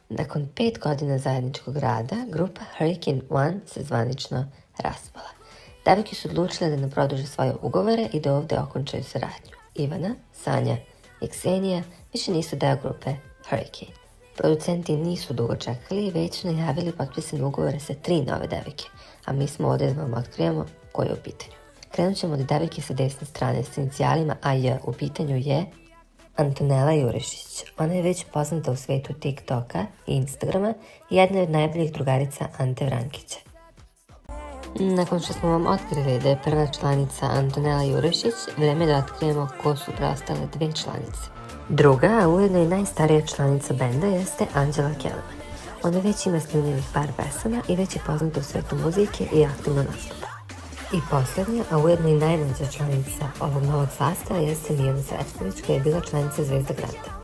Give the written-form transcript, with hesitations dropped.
Nakon 5 godina zajedničkog rada, grupa Hurricane One se zvanično raspala. Devojke su odlučile da ne produže svoje ugovore i da ovdje okončaju saradnju. Ivana, Sanja i Ksenija više nisu deo grupe Hurricane. Producenti nisu dugo čekali i već su najavili potpisane ugovore sa 3 nove devojke, a mi smo ovdje da vam otkrijemo koje je u pitanju. Krenut ćemo od devojke sa desne strane s inicijalima AJ. U pitanju je Antonela Jurišić. Ona je već poznata u svetu TikToka i Instagrama i jedna je od najboljih drugarica Ante Vrankića. Nakon što smo vam otkrili da je prva članica Antonela Jurišić, vreme da otkrijemo ko su preostale 2 članice. Druga, a ujedno i najstarija članica benda, jeste Anđela Kelman. Ona već ima snimljenih par pesama i već je poznata u svetu muzike i aktivno nastupa. I posljednja, a ujedno i najmlađa članica ovog novog sastava jeste Mijana Srećković, koja je bila članica Zvezda Granda.